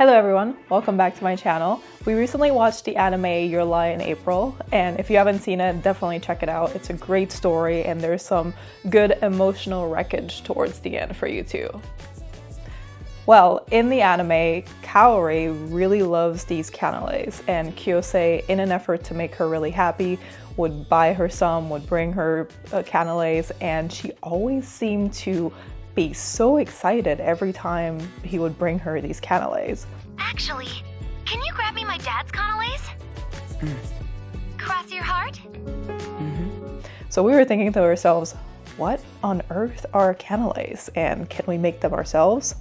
Hello everyone, welcome back to my channel. We recently watched the anime Your Lie in April, and if you haven't seen it, definitely check it out. It's a great story and there's some good emotional wreckage towards the end for you too. Well, in the anime, Kaori really loves these canelés, and Kyosei, in an effort to make her really happy, would buy her some, would bring her canelés, and she always seemed to be so excited every time he would bring her these canelés. Actually, can you grab me my dad's canelés? Cross your heart? So we were thinking to ourselves, what on earth are canelés, and can we make them ourselves?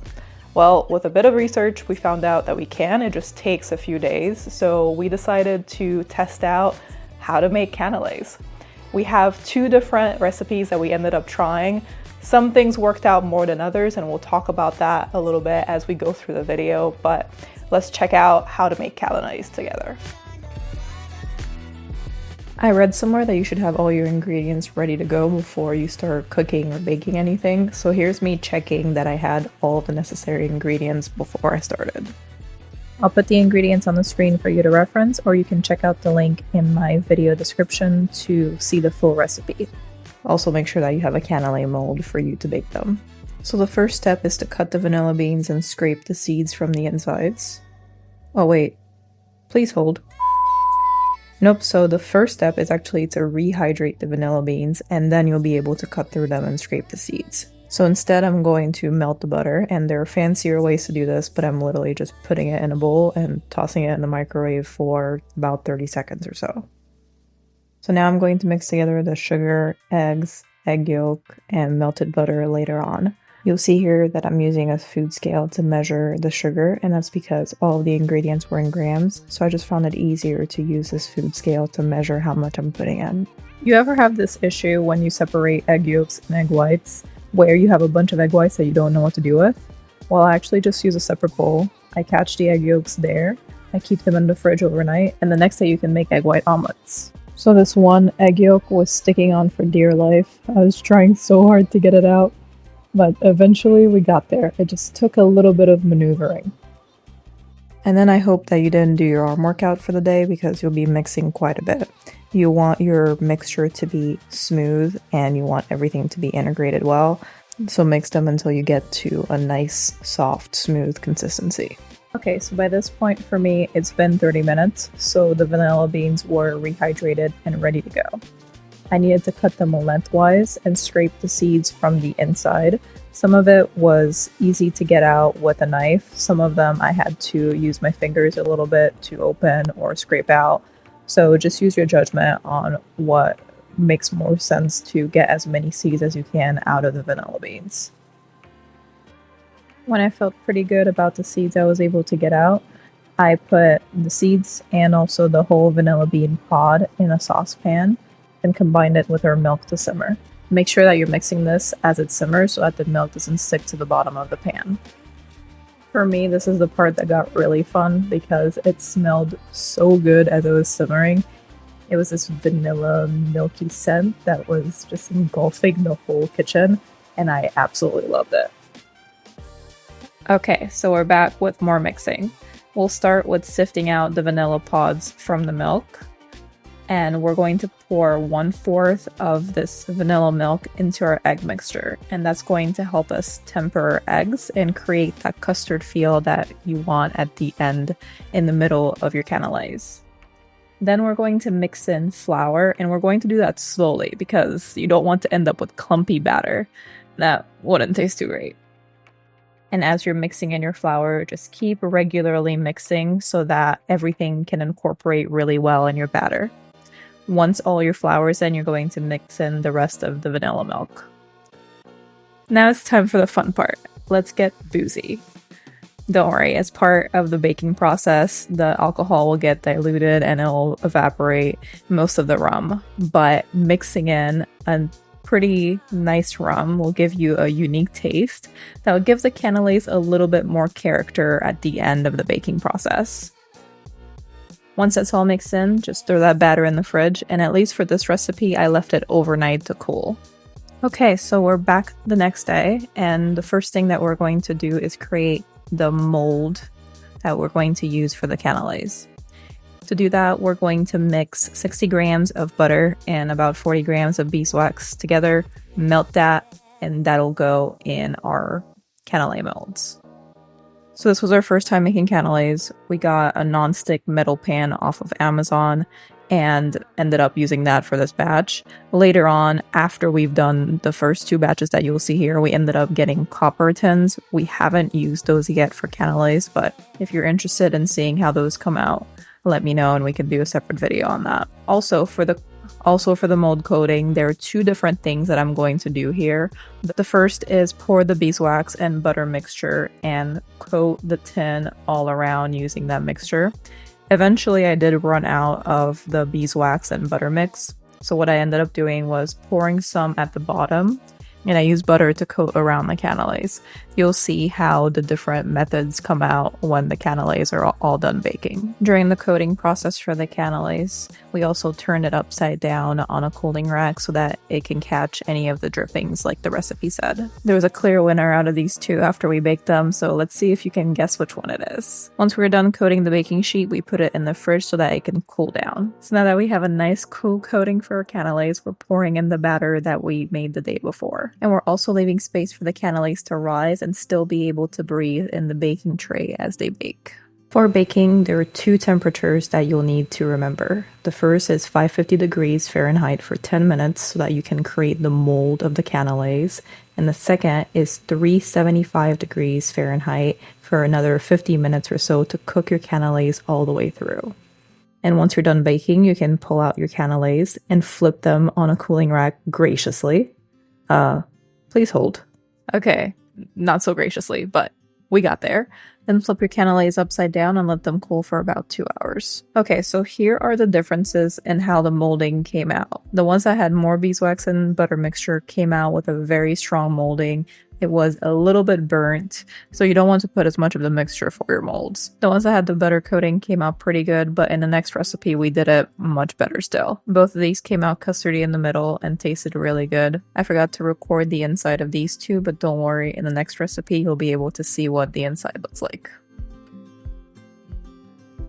Well, with a bit of research, we found out that we can. It just takes a few days. So we decided to test out how to make canelés. We have two different recipes that we ended up trying. Some things worked out more than others, and we'll talk about that a little bit as we go through the video, but let's check out how to make canelés together. I read somewhere that you should have all your ingredients ready to go before you start cooking or baking anything, so here's me checking that I had all the necessary ingredients before I started. I'll put the ingredients on the screen for you to reference, or you can check out the link in my video description to see the full recipe. Also make sure that you have a canelé mold for you to bake them. So the first step is to cut the vanilla beans and scrape the seeds from the insides. Oh wait, please hold. Nope, so the first step is actually to rehydrate the vanilla beans, and then you'll be able to cut through them and scrape the seeds. So instead I'm going to melt the butter, and there are fancier ways to do this, but I'm literally just putting it in a bowl and tossing it in the microwave for about 30 seconds or so. So now I'm going to mix together the sugar, eggs, egg yolk, and melted butter later on. You'll see here that I'm using a food scale to measure the sugar, and that's because all of the ingredients were in grams, so I just found it easier to use this food scale to measure how much I'm putting in. You ever have this issue when you separate egg yolks and egg whites, where you have a bunch of egg whites that you don't know what to do with? Well, I actually just use a separate bowl. I catch the egg yolks there, I keep them in the fridge overnight, and the next day you can make egg white omelets. So this one egg yolk was sticking on for dear life. I was trying so hard to get it out, but eventually we got there. It just took a little bit of maneuvering. And then I hope that you didn't do your arm workout for the day, because you'll be mixing quite a bit. You want your mixture to be smooth and you want everything to be integrated well. So mix them until you get to a nice, soft, smooth consistency. Okay, so by this point for me, it's been 30 minutes, so the vanilla beans were rehydrated and ready to go. I needed to cut them lengthwise and scrape the seeds from the inside. Some of it was easy to get out with a knife. Some of them I had to use my fingers a little bit to open or scrape out. So just use your judgment on what makes more sense to get as many seeds as you can out of the vanilla beans. When I felt pretty good about the seeds I was able to get out, I put the seeds and also the whole vanilla bean pod in a saucepan and combined it with our milk to simmer. Make sure that you're mixing this as it simmers so that the milk doesn't stick to the bottom of the pan. For me, this is the part that got really fun because it smelled so good as it was simmering. It was this vanilla milky scent that was just engulfing the whole kitchen, and I absolutely loved it. Okay, so we're back with more mixing. We'll start with sifting out the vanilla pods from the milk, and we're going to pour 1/4 of this vanilla milk into our egg mixture, and that's going to help us temper eggs and create that custard feel that you want at the end in the middle of your canelés. Then we're going to mix in flour, and we're going to do that slowly because you don't want to end up with clumpy batter. That wouldn't taste too great. And as you're mixing in your flour, just keep regularly mixing so that everything can incorporate really well in your batter. Once all your flour is in, you're going to mix in the rest of the vanilla milk. Now it's time for the fun part. Let's get boozy. Don't worry, as part of the baking process, the alcohol will get diluted and it'll evaporate most of the rum. But mixing in a pretty nice rum will give you a unique taste that will give the canelés a little bit more character at the end of the baking process. Once that's all mixed in, just throw that batter in the fridge, and at least for this recipe, I left it overnight to cool. Okay, so we're back the next day, and the first thing that we're going to do is create the mold that we're going to use for the canelés. To do that, we're going to mix 60 grams of butter and about 40 grams of beeswax together, melt that, and that'll go in our canelé molds. So this was our first time making canelés. We got a non-stick metal pan off of Amazon and ended up using that for this batch. Later on, after we've done the first 2 batches that you'll see here, we ended up getting copper tins. We haven't used those yet for canelés, but if you're interested in seeing how those come out, let me know and we can do a separate video on that. Also for the mold coating, there are 2 different things that I'm going to do here. The first is pour the beeswax and butter mixture and coat the tin all around using that mixture. Eventually, I did run out of the beeswax and butter mix, so what I ended up doing was pouring some at the bottom, and I used butter to coat around the canelés. You'll see how the different methods come out when the canelés are all done baking. During the coating process for the canelés, we also turned it upside down on a cooling rack so that it can catch any of the drippings like the recipe said. There was a clear winner out of these 2 after we baked them, so let's see if you can guess which one it is. Once we're done coating the baking sheet, we put it in the fridge so that it can cool down. So now that we have a nice cool coating for our canelés, we're pouring in the batter that we made the day before. And we're also leaving space for the canelés to rise and still be able to breathe in the baking tray as they bake. For baking, there are 2 temperatures that you'll need to remember. The first is 550 degrees Fahrenheit for 10 minutes so that you can create the mold of the canelés, and the second is 375 degrees Fahrenheit for another 50 minutes or so to cook your canelés all the way through. And once you're done baking, you can pull out your canelés and flip them on a cooling rack graciously. Please hold. Okay, not so graciously, but we got there. Then flip your canelés upside down and let them cool for about 2 hours. Okay, so here are the differences in how the molding came out. The ones that had more beeswax and butter mixture came out with a very strong molding. It was a little bit burnt, so you don't want to put as much of the mixture for your molds. The ones that had the butter coating came out pretty good, but in the next recipe we did it much better still. Both of these came out custardy in the middle and tasted really good. I forgot to record the inside of these 2, but don't worry, in the next recipe you'll be able to see what the inside looks like.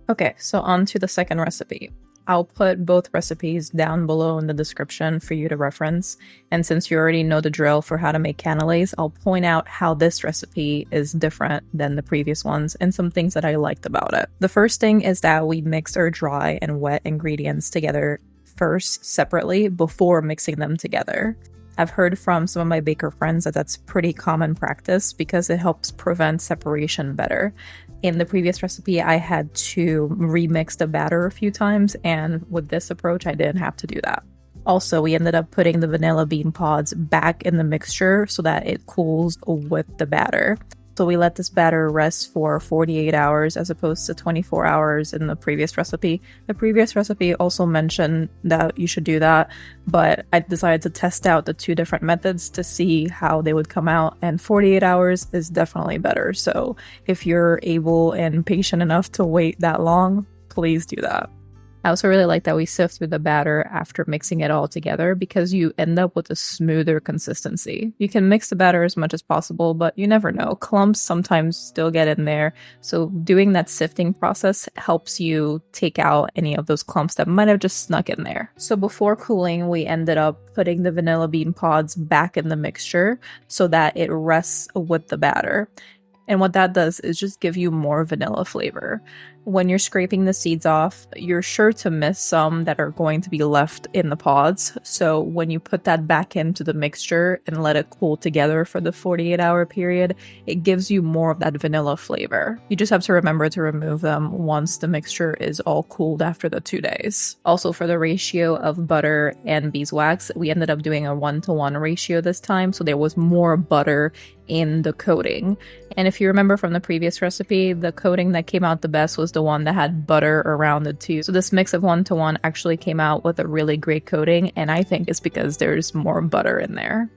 Okay, so on to the second recipe. I'll put both recipes down below in the description for you to reference, and since you already know the drill for how to make canelés, I'll point out how this recipe is different than the previous ones and some things that I liked about it. The first thing is that we mixed our dry and wet ingredients together first separately before mixing them together. I've heard from some of my baker friends that that's pretty common practice because it helps prevent separation better. In the previous recipe, I had to remix the batter a few times, and with this approach, I didn't have to do that. Also, we ended up putting the vanilla bean pods back in the mixture so that it cools with the batter. So we let this batter rest for 48 hours as opposed to 24 hours in the previous recipe. The previous recipe also mentioned that you should do that, but I decided to test out the 2 different methods to see how they would come out, and 48 hours is definitely better. So if you're able and patient enough to wait that long, please do that. I also really like that we sift through the batter after mixing it all together because you end up with a smoother consistency. You can mix the batter as much as possible, but you never know. Clumps sometimes still get in there, so doing that sifting process helps you take out any of those clumps that might have just snuck in there. So before cooling, we ended up putting the vanilla bean pods back in the mixture so that it rests with the batter. And what that does is just give you more vanilla flavor. When you're scraping the seeds off, you're sure to miss some that are going to be left in the pods. So when you put that back into the mixture and let it cool together for the 48-hour period, it gives you more of that vanilla flavor. You just have to remember to remove them once the mixture is all cooled after the 2 days. Also, for the ratio of butter and beeswax, we ended up doing a 1-to-1 ratio this time, so there was more butter in the coating. And if you remember from the previous recipe, the coating that came out the best was the one that had butter around it too. So this mix of 1-to-1 actually came out with a really great coating, and I think it's because there's more butter in there.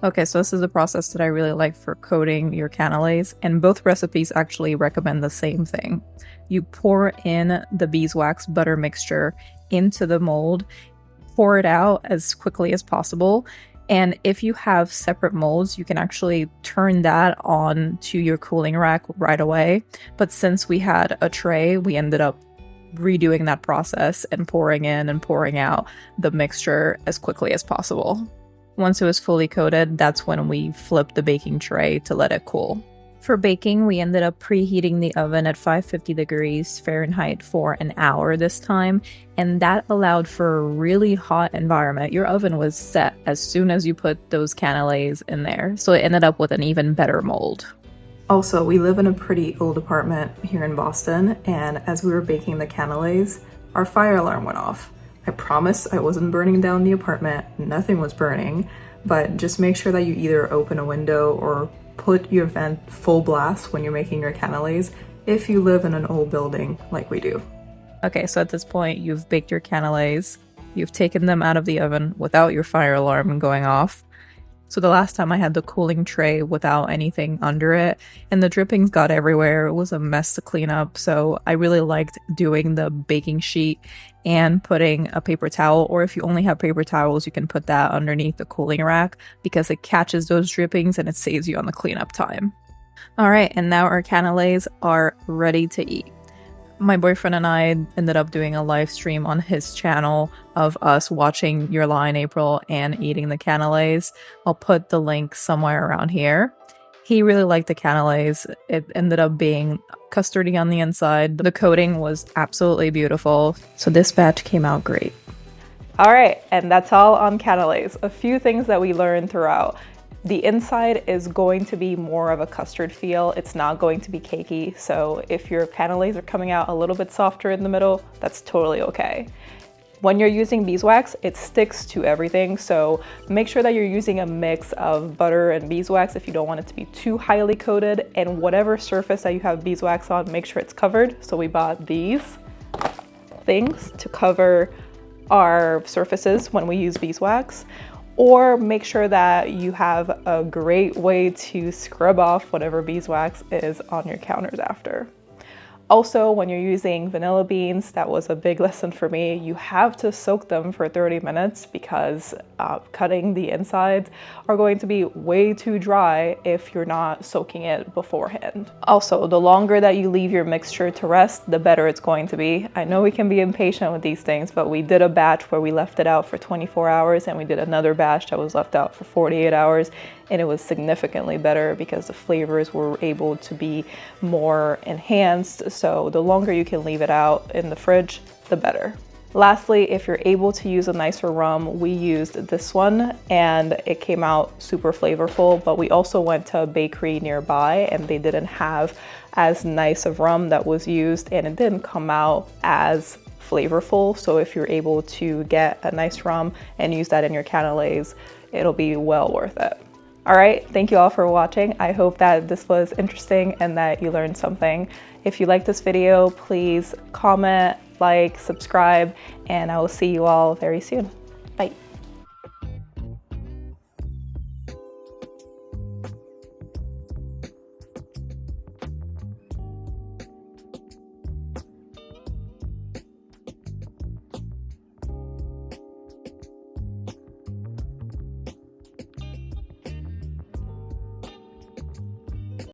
Okay, so this is a process that I really like for coating your canelés, and both recipes actually recommend the same thing. You pour in the beeswax butter mixture into the mold, pour it out as quickly as possible, And if you have separate molds, you can actually turn that on to your cooling rack right away. But since we had a tray, we ended up redoing that process and pouring in and pouring out the mixture as quickly as possible. Once it was fully coated, that's when we flipped the baking tray to let it cool. For baking, we ended up preheating the oven at 550 degrees Fahrenheit for an hour this time, and that allowed for a really hot environment. Your oven was set as soon as you put those canelés in there, so it ended up with an even better mold. Also, we live in a pretty old apartment here in Boston, and as we were baking the canelés, our fire alarm went off. I promise I wasn't burning down the apartment, nothing was burning, but just make sure that you either open a window or put your vent full blast when you're making your canelés if you live in an old building like we do. Okay, so at this point, you've baked your canelés, you've taken them out of the oven without your fire alarm going off. So the last time I had the cooling tray without anything under it, and the drippings got everywhere. It was a mess to clean up, so I really liked doing the baking sheet and putting a paper towel, or if you only have paper towels, you can put that underneath the cooling rack because it catches those drippings and it saves you on the cleanup time. Alright, and now our canelés are ready to eat. My boyfriend and I ended up doing a live stream on his channel of us watching Your Line April and eating the canelés. I'll put the link somewhere around here. He really liked the canelés. It ended up being custardy on the inside. The coating was absolutely beautiful. So this batch came out great. All right, and that's all on canelés. A few things that we learned throughout. The inside is going to be more of a custard feel. It's not going to be cakey. So if your canelés are coming out a little bit softer in the middle, that's totally okay. When you're using beeswax, it sticks to everything. So make sure that you're using a mix of butter and beeswax if you don't want it to be too highly coated. And whatever surface that you have beeswax on, make sure it's covered. So we bought these things to cover our surfaces when we use beeswax. Or make sure that you have a great way to scrub off whatever beeswax is on your counters after. Also, when you're using vanilla beans, that was a big lesson for me. You have to soak them for 30 minutes because cutting the insides are going to be way too dry if you're not soaking it beforehand. Also, the longer that you leave your mixture to rest, the better it's going to be. I know we can be impatient with these things, but we did a batch where we left it out for 24 hours and we did another batch that was left out for 48 hours. And it was significantly better because the flavors were able to be more enhanced. So the longer you can leave it out in the fridge, the better. Lastly, if you're able to use a nicer rum, we used this one and it came out super flavorful, but we also went to a bakery nearby and they didn't have as nice of rum that was used and it didn't come out as flavorful. So if you're able to get a nice rum and use that in your canelés, it'll be well worth it. All right, thank you all for watching. I hope that this was interesting and that you learned something. If you like this video, please comment, like, subscribe, and I will see you all very soon. Bye.